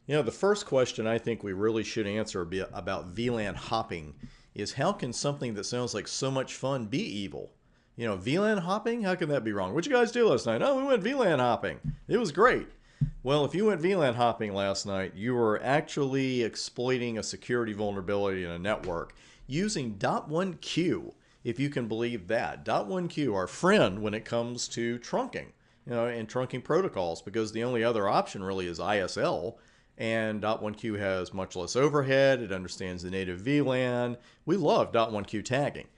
You know, the first question I think we really should answer about VLAN hopping is how can something that sounds like so much fun be evil? You know, VLAN hopping? How can that be wrong? What'd you guys do last night? Oh, we went VLAN hopping. It was great. Well, if you went VLAN hopping last night, you were actually exploiting a security vulnerability in a network using .1Q, if you can believe that. .1Q, our friend when it comes to trunking, and trunking protocols, because the only other option really is ISL, and .1Q has much less overhead. It understands the native VLAN. We love .1Q tagging.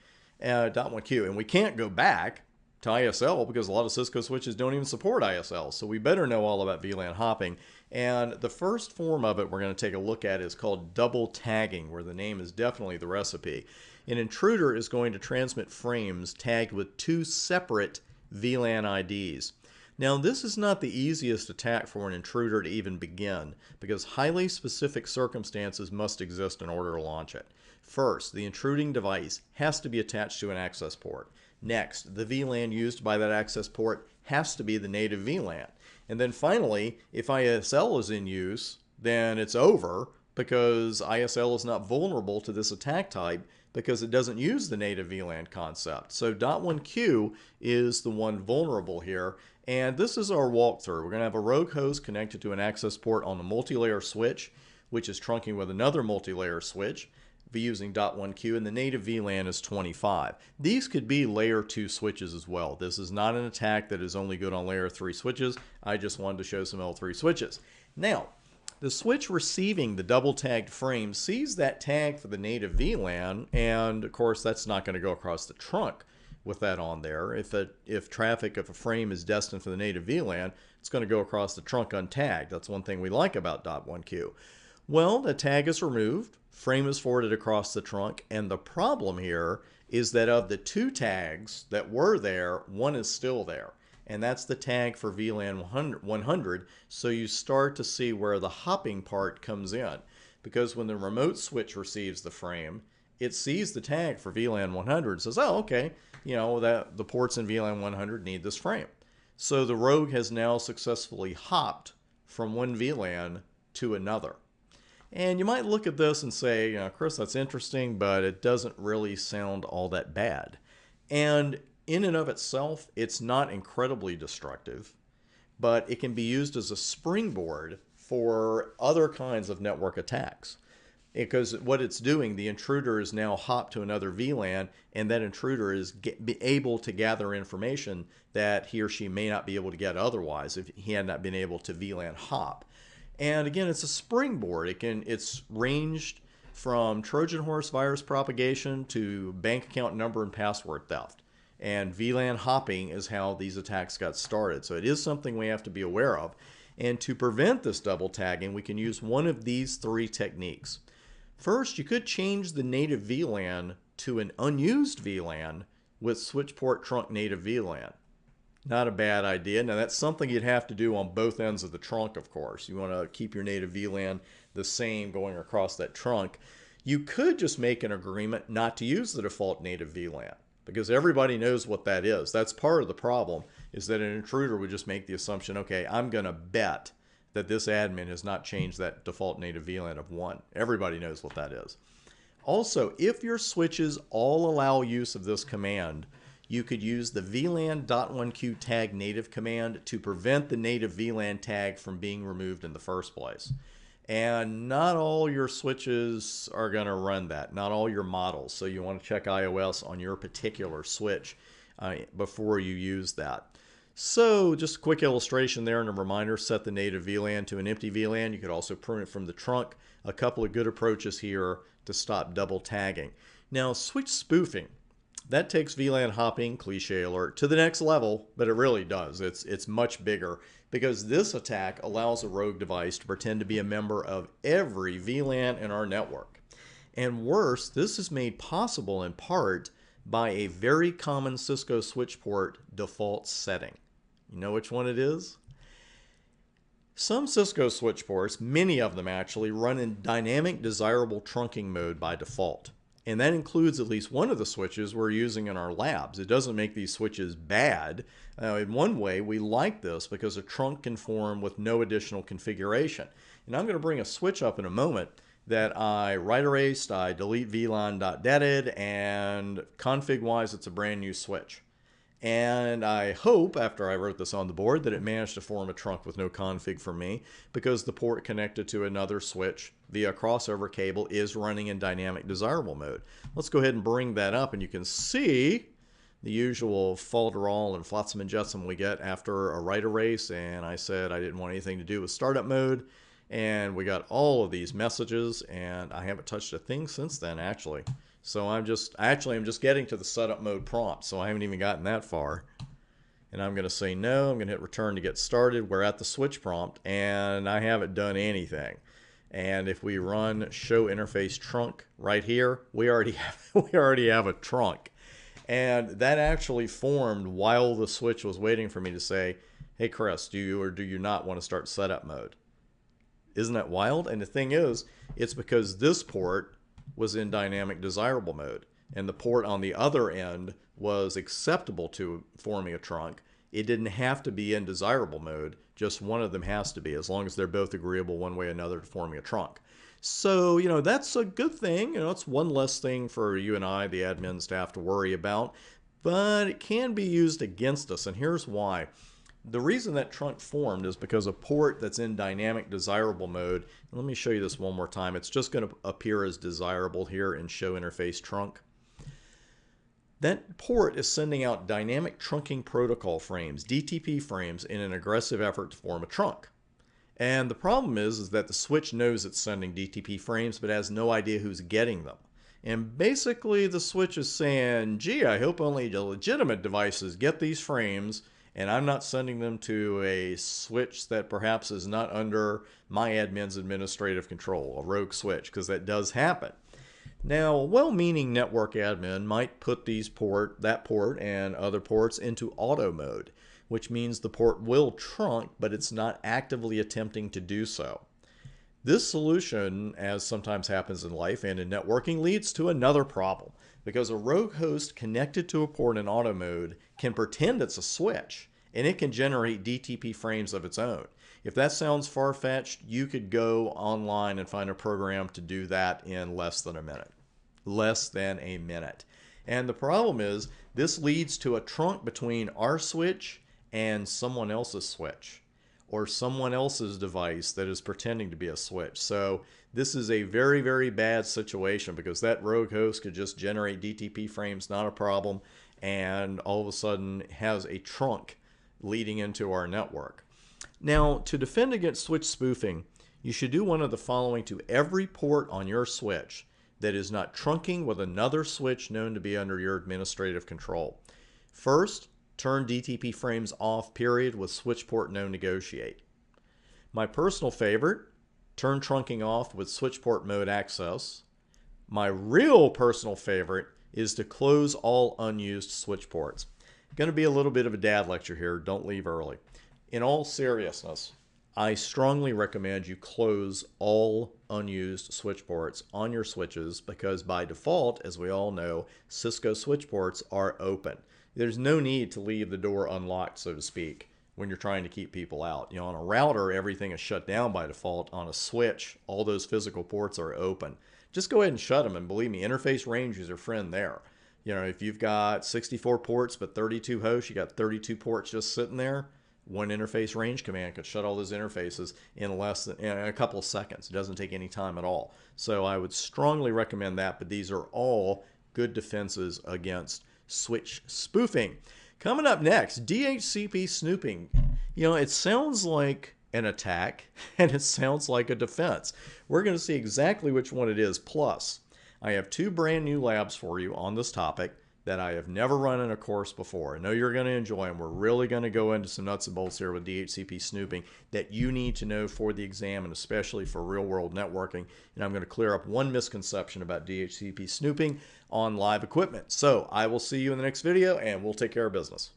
.1Q, and we can't go back to ISL because a lot of Cisco switches don't even support ISL. So we better know all about VLAN hopping. And the first form of it we're going to take a look at is called double tagging, where the name is definitely the recipe. An intruder is going to transmit frames tagged with two separate VLAN IDs. Now, this is not the easiest attack for an intruder to even begin, because highly specific circumstances must exist in order to launch it. First, the intruding device has to be attached to an access port. Next, the VLAN used by that access port has to be the native VLAN. And then finally, if ISL is in use, then it's over, because ISL is not vulnerable to this attack type because it doesn't use the native VLAN concept. So .1Q is the one vulnerable here. And this is our walkthrough. We're going to have a rogue host connected to an access port on the multi-layer switch, which is trunking with another multi-layer switch using .1Q, and the native VLAN is 25. These could be layer 2 switches as well. This is not an attack that is only good on layer 3 switches. I just wanted to show some L3 switches. Now, the switch receiving the double tagged frame sees that tag for the native VLAN, and of course that's not going to go across the trunk with that on there. If a frame is destined for the native VLAN, it's going to go across the trunk untagged. That's one thing we like about .1Q. Well, the tag is removed, frame is forwarded across the trunk, and the problem here is that of the two tags that were there, one is still there. And that's the tag for VLAN 100, so you start to see where the hopping part comes in. Because when the remote switch receives the frame, it sees the tag for VLAN 100 and says, oh, okay, that the ports in VLAN 100 need this frame. So the rogue has now successfully hopped from one VLAN to another. And you might look at this and say, Chris, that's interesting, but it doesn't really sound all that bad. And in and of itself, it's not incredibly destructive, but it can be used as a springboard for other kinds of network attacks. Because what it's doing, the intruder is now hopped to another VLAN, and that intruder is able to gather information that he or she may not be able to get otherwise if he had not been able to VLAN hop. And again, it's a springboard. It's ranged from Trojan horse virus propagation to bank account number and password theft. And VLAN hopping is how these attacks got started. So it is something we have to be aware of. And to prevent this double tagging, we can use one of these three techniques. First, you could change the native VLAN to an unused VLAN with switch port trunk native VLAN. Not a bad idea. Now, that's something you'd have to do on both ends of the trunk, of course. You want to keep your native VLAN the same going across that trunk. You could just make an agreement not to use the default native VLAN, because everybody knows what that is. That's part of the problem, is that an intruder would just make the assumption, okay, I'm going to bet that this admin has not changed that default native VLAN of 1. Everybody knows what that is. Also, if your switches all allow use of this command, you could use the VLAN.1Q tag native command to prevent the native VLAN tag from being removed in the first place. And not all your switches are going to run that, not all your models. So you want to check iOS on your particular switch before you use that. So just a quick illustration there and a reminder, set the native VLAN to an empty VLAN. You could also prune it from the trunk. A couple of good approaches here to stop double tagging. Now, switch spoofing. That takes VLAN hopping, cliche alert, to the next level, but it really does. It's much bigger, because this attack allows a rogue device to pretend to be a member of every VLAN in our network. And worse, this is made possible in part by a very common Cisco switch port default setting. You know which one it is? Some Cisco switch ports, many of them actually, run in dynamic desirable trunking mode by default. And that includes at least one of the switches we're using in our labs. It doesn't make these switches bad. In one way, we like this because a trunk can form with no additional configuration. And I'm going to bring a switch up in a moment that I write erased, I delete VLAN.deaded, and config-wise, it's a brand new switch. And I hope, after I wrote this on the board, that it managed to form a trunk with no config for me, because the port connected to another switch via crossover cable is running in dynamic desirable mode. Let's go ahead and bring that up, and you can see the usual falderall and flotsam and jetsam we get after a write erase, and I said I didn't want anything to do with startup mode, and we got all of these messages, and I haven't touched a thing since then, actually. So I'm just getting to the setup mode prompt, so I haven't even gotten that far. And I'm going to say no, I'm going to hit return to get started. We're at the switch prompt, and I haven't done anything. And if we run show interface trunk right here, we already have a trunk. And that actually formed while the switch was waiting for me to say, hey Chris, do you or do you not want to start setup mode? Isn't that wild? And the thing is, it's because this port was in dynamic desirable mode, and the port on the other end was acceptable to forming a trunk. It didn't have to be in desirable mode, just one of them has to be, as long as they're both agreeable one way or another to forming a trunk. So, that's a good thing. It's one less thing for you and I, the admin staff, to worry about, but it can be used against us, and here's why. The reason that trunk formed is because a port that's in dynamic desirable mode, and let me show you this one more time. It's just going to appear as desirable here in show interface trunk. That port is sending out dynamic trunking protocol frames, DTP frames, in an aggressive effort to form a trunk. And the problem is that the switch knows it's sending DTP frames but has no idea who's getting them. And basically the switch is saying, gee, I hope only the legitimate devices get these frames, and I'm not sending them to a switch that perhaps is not under my admin's administrative control, a rogue switch, because that does happen. Now, a well-meaning network admin might put that port and other ports into auto mode, which means the port will trunk, but it's not actively attempting to do so. This solution, as sometimes happens in life and in networking, leads to another problem, because a rogue host connected to a port in auto mode can pretend it's a switch, and it can generate DTP frames of its own. If that sounds far-fetched, you could go online and find a program to do that in less than a minute. Less than a minute. And the problem is, this leads to a trunk between our switch and someone else's switch, or someone else's device that is pretending to be a switch. So this is a very, very bad situation, because that rogue host could just generate DTP frames, not a problem, and all of a sudden has a trunk leading into our network. Now, to defend against switch spoofing, you should do one of the following to every port on your switch that is not trunking with another switch known to be under your administrative control. First, turn DTP frames off, period, with switch port no negotiate. My personal favorite, turn trunking off with switch port mode access. My real personal favorite is to close all unused switch ports. Going to be a little bit of a dad lecture here, don't leave early. In all seriousness, I strongly recommend you close all unused switch ports on your switches, because by default, as we all know, Cisco switch ports are open. There's no need to leave the door unlocked, so to speak, when you're trying to keep people out. On a router, everything is shut down by default. On a switch, all those physical ports are open. Just go ahead and shut them, and believe me, interface range is your friend there. If you've got 64 ports but 32 hosts, you got 32 ports just sitting there, one interface range command could shut all those interfaces in a couple of seconds. It doesn't take any time at all. So I would strongly recommend that, but these are all good defenses against switch spoofing. Coming up next, DHCP snooping. It sounds like an attack and it sounds like a defense. We're going to see exactly which one it is. Plus, I have two brand new labs for you on this topic that I have never run in a course before. I know you're going to enjoy them. We're really going to go into some nuts and bolts here with DHCP snooping that you need to know for the exam, and especially for real-world networking. And I'm going to clear up one misconception about DHCP snooping on live equipment. So I will see you in the next video, and we'll take care of business.